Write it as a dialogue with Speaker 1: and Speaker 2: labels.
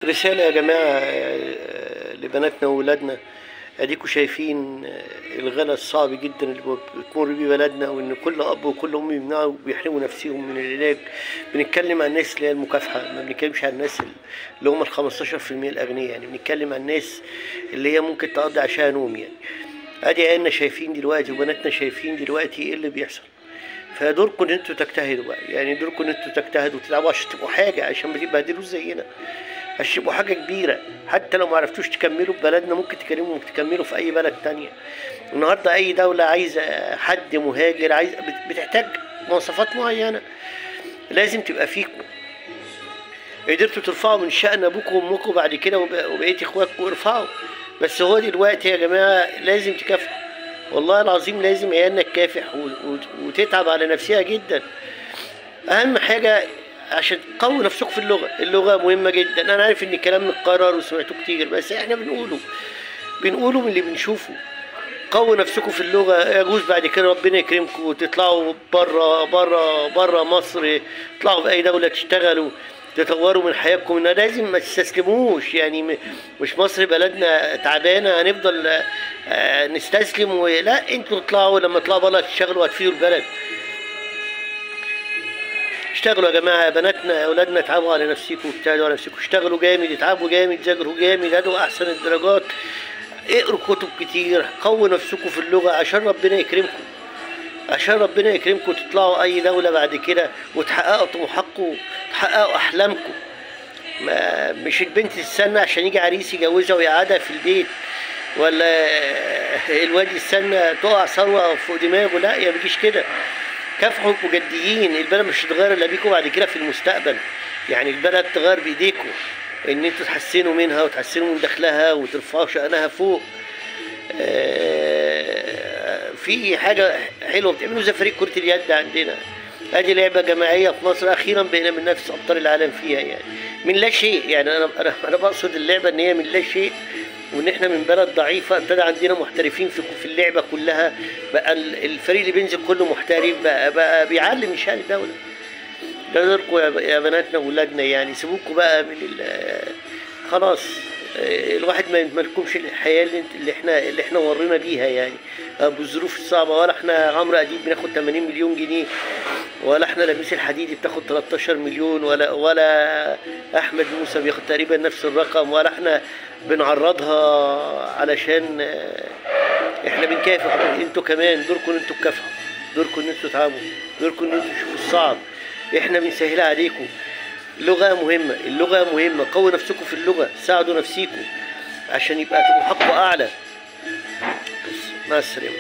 Speaker 1: رسالة يا جماعة لبناتنا وولادنا. اديكوا شايفين الغلا الصعب جدا اللي بتمر بيه بلدنا، وان كل اب وكل ام يمنعوا وبيحرموا نفسهم من العلاج. بنتكلم عن الناس اللي هي المكافحة، ما بنتكلمش عن الناس اللي هم ال 15% الاغنياء، يعني بنتكلم عن الناس اللي هي ممكن تقضي عشاها نوم. يعني ادي عيالنا شايفين دلوقتي وبناتنا شايفين دلوقتي ايه اللي بيحصل. فدوركم ان انتوا تجتهدوا بقى، يعني دوركم ان انتوا تجتهدوا وتلعبوا عشان تبقوا حاجة، عشان ما تبهدلوش زينا، عشان يبقوا حاجة كبيرة. حتى لو ما عرفتوش تكملوا في بلدنا ممكن تكملوا في أي بلد تانية. النهاردة أي دولة عايزة حد مهاجر، بتحتاج مواصفات معينة لازم تبقى فيكم. قدرتوا ترفعوا من شأن أبوكم وأمكم بعد كده وبقيت إخواتكم ارفعوا. بس هو دلوقتي يا جماعة لازم تكافحوا، والله العظيم لازم عيالنا تكافح وتتعب على نفسها جدا. أهم حاجة عشان تقوي نفسكم في اللغة مهمة جدا. أنا عارف إن الكلام متكرر وسمعتوه كتير، بس إحنا بنقوله من اللي بنشوفه. قوي نفسكم في اللغة، يجوز بعد كده ربنا يكرمكم وتطلعوا بره مصر، تطلعوا في أي دولة تشتغلوا تطوروا من حياتكم. إن لازم ما تستسلموش، يعني مش مصر بلدنا تعبانة هنفضل نستسلم لا، انتوا تطلعوا، لما تطلعوا بره تشتغلوا هتفيدوا البلد. اشتغلوا يا جماعة، يا بناتنا يا اولادنا، اتعبوا على نفسكم واجتهدوا على نفسكم، اشتغلوا جامد، اتعبوا جامد، ذاكروا جامد، هاتوا احسن الدرجات، اقروا كتب كتير، قووا نفسكم في اللغة عشان ربنا يكرمكم، عشان ربنا يكرمكم تطلعوا اي دولة بعد كده وتحققوا طموحاتكم وتحققوا احلامكم. مش البنت تستنى عشان يجي عريس يجوزها ويقعدها في البيت، ولا الواد يستنى تقع ثروة فوق دماغه. لا، يا بيجيش كده. كافحوا مجديين، البلد مش هتتغير الا بيكم بعد كده في المستقبل. يعني البلد تغير بايديكم، ان انتوا تحسنوا منها وتحسنوا من دخلها وترفعوا شأنها فوق. في حاجة حلوة بتعملوا زي فريق كرة اليد عندنا، ادي لعبة جماعية في مصر اخيرا بقينا بننافس ابطال العالم فيها، يعني من لا شيء. يعني انا بقصد اللعبة ان هي من لا شيء، وان احنا من بلد ضعيفه ابتدى عندنا محترفين في اللعبه كلها. بقى الفريق اللي بينزل كله محترف، بقى بيعلم من شأن الدوله. ده دوركم يا بناتنا واولادنا، يعني سيبوكوا بقى من خلاص. الواحد ما يملكمش الحياه اللي احنا مرينا بيها، يعني بالظروف الصعبه. ولا احنا عمرو اديب بناخد 80 مليون جنيه، ولا احنا لميس الحديدي بتاخد 13 مليون، ولا احمد موسى بياخد تقريبا نفس الرقم، ولا احنا بنعرضها علشان احنا بنكافح. انتوا كمان دوركم ان انتوا تكافحوا، دوركم ان انتوا تتعبوا، دوركم ان انتوا تشوفوا الصعب، احنا بنسهلها عليكم. اللغة مهمة، قووا نفسكم في اللغة، ساعدوا نفسيكم عشان يبقى طموحاتكم اعلى. بس مع السلامة.